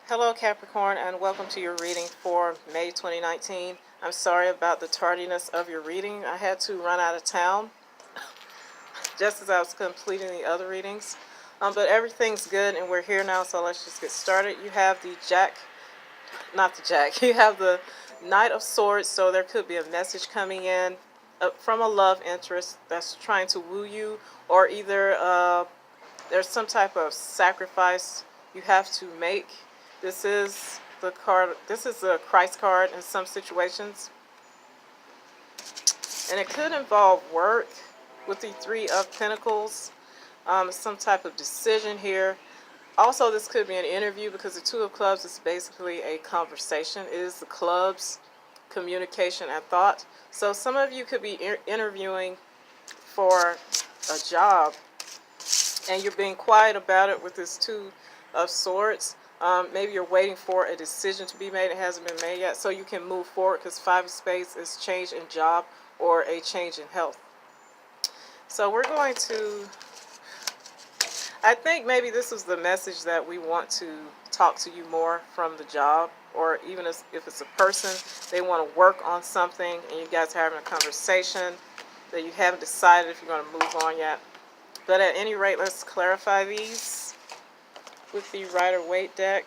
Hello Capricorn, and welcome to your reading for May 2019. I'm sorry about the tardiness of your reading. I had to run out of town just as I was completing the other readings. But everything's good and we're here now, so let's just get started. You have the you have the Knight of Swords, so there could be a message coming in from a love interest that's trying to woo you, or either there's some type of sacrifice you have to make. This is the card. This is a Christ card in some situations, and it could involve work with the Three of Pentacles. Some type of decision here. Also, this could be an interview because the Two of Clubs is basically a conversation. It is the clubs, communication, and thought. So some of you could be interviewing for a job, and you're being quiet about it with this Two of Swords. Maybe you're waiting for a decision to be made. It hasn't been made yet, so you can move forward because Five of Spades is change in job or a change in health. So we're going to, I think maybe this is the message that we want to talk to you more from the job, or even if it's a person, they want to work on something and you guys are having a conversation that you haven't decided if you're going to move on yet. But at any rate, let's clarify these with the Rider-Waite deck.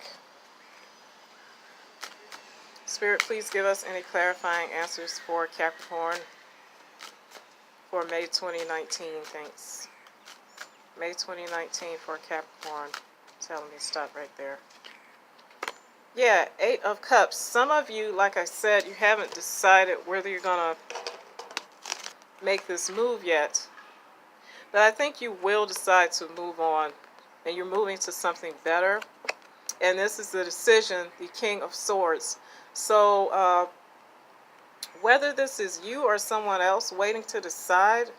Spirit, please give us any clarifying answers for Capricorn for May 2019. Thanks. May 2019 for Capricorn. Telling me stop right there. Yeah, Eight of Cups. Some of you, like I said, you haven't decided whether you're going to make this move yet. But I think you will decide to move on, and you're moving to something better. And this is the decision, the King of Swords. So whether this is you or someone else waiting to decide,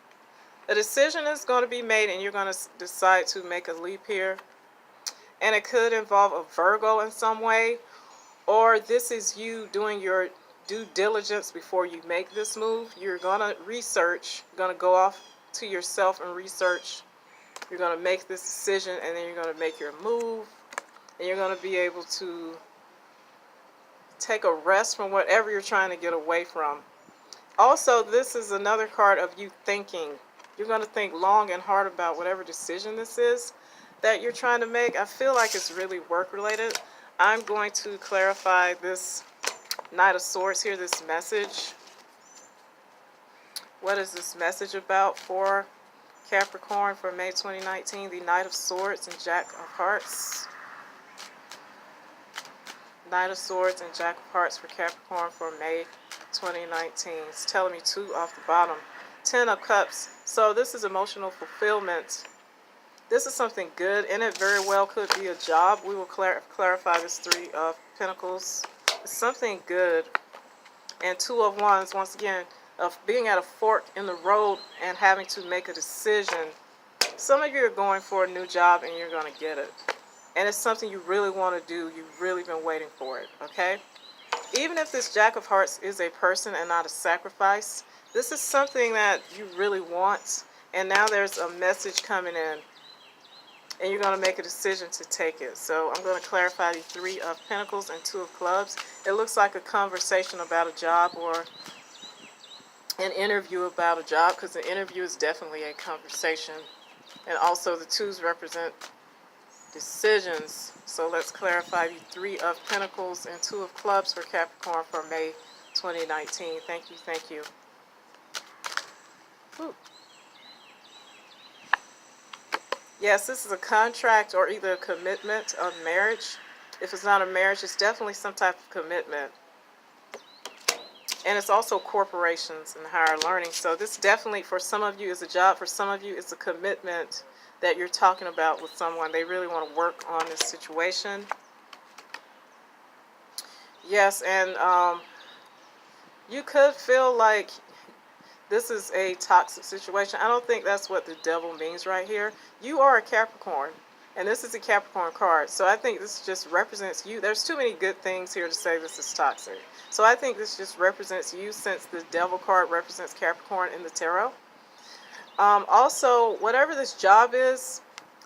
a decision is going to be made and you're going to decide to make a leap here. And it could involve a Virgo in some way, or this is you doing your due diligence before you make this move. You're going to research, you're going to go off to yourself and research. You're going to make this decision, and then you're going to make your move, and you're going to be able to take a rest from whatever you're trying to get away from. Also, this is another card of you thinking. You're going to think long and hard about whatever decision this is that you're trying to make. I feel like it's really work related. I'm going to clarify this Knight of Swords here, this message. What is this message about for Capricorn for May 2019? The Knight of Swords and Jack of Hearts. Knight of Swords and Jack of Hearts for Capricorn for May 2019. It's telling me two off the bottom. Ten of Cups. So this is emotional fulfillment. This is something good, and it very well could be a job. We will clarify this Three of Pentacles. It's something good. And Two of Wands, once again, of being at a fork in the road and having to make a decision. Some of you are going for a new job and you're going to get it. And it's something you really want to do. You've really been waiting for it, okay? Even if this Jack of Hearts is a person and not a sacrifice, this is something that you really want. And now there's a message coming in, and you're going to make a decision to take it. So I'm going to clarify the Three of Pentacles and Two of Clubs. It looks like a conversation about a job, or an interview about a job, because the interview is definitely a conversation. And also the twos represent decisions. So let's clarify the Three of Pentacles and Two of Clubs for Capricorn for May 2019. Thank you, thank you. Ooh. Yes, this is a contract or either a commitment of marriage. If it's not a marriage, it's definitely some type of commitment. And it's also corporations and higher learning. So this definitely, for some of you, is a job. For some of you, it's a commitment that you're talking about with someone. They really want to work on this situation. Yes, and you could feel like this is a toxic situation. I don't think that's what the devil means right here. You are a Capricorn, and this is a Capricorn card. So I think this just represents you. There's too many good things here to say this is toxic. So I think this just represents you, since the devil card represents Capricorn in the tarot. Also, whatever this job is,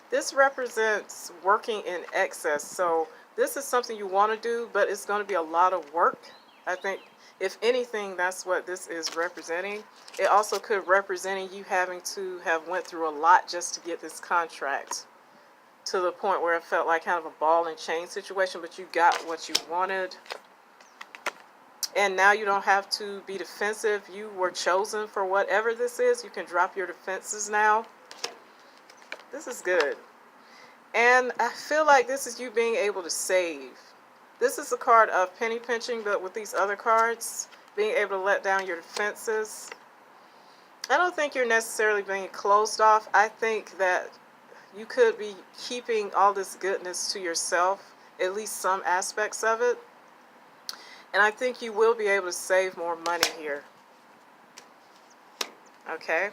this represents working in excess. So This is something you want to do, but it's going to be a lot of work. I think, if anything, that's what this is representing. It also could represent you having to have went through a lot just to get this contract, to the point where it felt like kind of a ball and chain situation, but you got what you wanted. And now you don't have to be defensive. You were chosen for whatever this is. You can drop your defenses now. This is good. And I feel like this is you being able to save. This is a card of penny pinching, but with these other cards, being able to let down your defenses. I don't think you're necessarily being closed off. I think that you could be keeping all this goodness to yourself, at least some aspects of it. And I think you will be able to save more money here. Okay.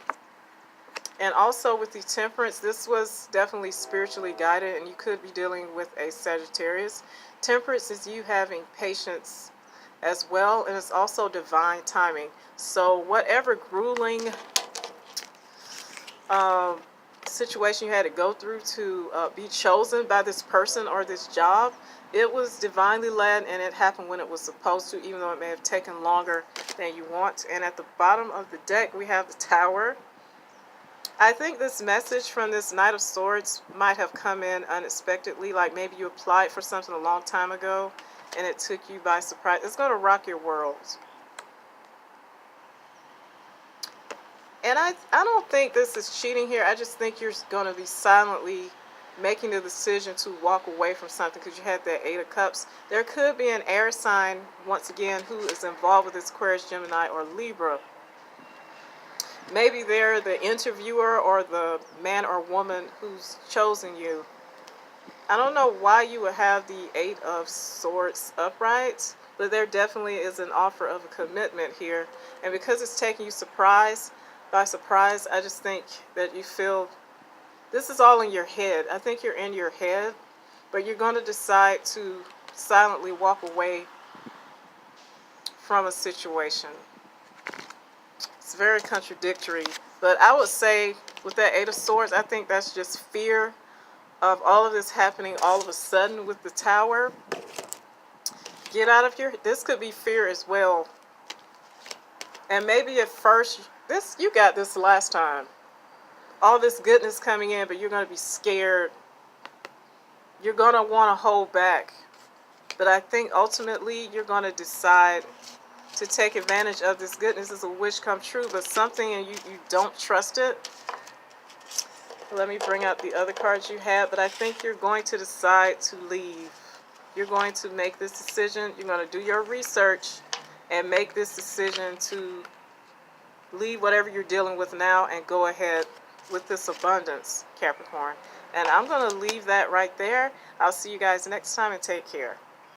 And also with the Temperance, this was definitely spiritually guided, and you could be dealing with a Sagittarius. Temperance is you having patience as well, and it's also divine timing. So whatever grueling situation you had to go through to be chosen by this person or this job, it was divinely led, and it happened when it was supposed to, even though it may have taken longer than you want. And at the bottom of the deck, we have the Tower. I think this message from this Knight of Swords might have come in unexpectedly, like maybe you applied for something a long time ago and it took you by surprise. It's going to rock your world. And I don't think this is cheating here. I just think you're going to be silently making the decision to walk away from something because you had that Eight of Cups. There could be an air sign, once again, who is involved with this Aquarius, Gemini, or Libra. Maybe they're the interviewer or the man or woman who's chosen you. I don't know why you would have the Eight of Swords upright, but there definitely is an offer of a commitment here. And because it's taking you by surprise, I just think that you feel this is all in your head. I think you're in your head, but you're going to decide to silently walk away from a situation. It's very contradictory, but I would say with that Eight of Swords, I think that's just fear of all of this happening all of a sudden with the Tower. Get out of here. This could be fear as well. And maybe at first, you got this last time. All this goodness coming in, but you're going to be scared. You're going to want to hold back. But I think ultimately you're going to decide to take advantage of this goodness. Is a wish come true, but something and you don't trust it. Let me bring out the other cards you had, but I think you're going to decide to leave. You're going to make this decision. You're going to do your research and make this decision to leave whatever you're dealing with now and go ahead with this abundance, Capricorn. And I'm going to leave that right there. I'll see you guys next time, and take care.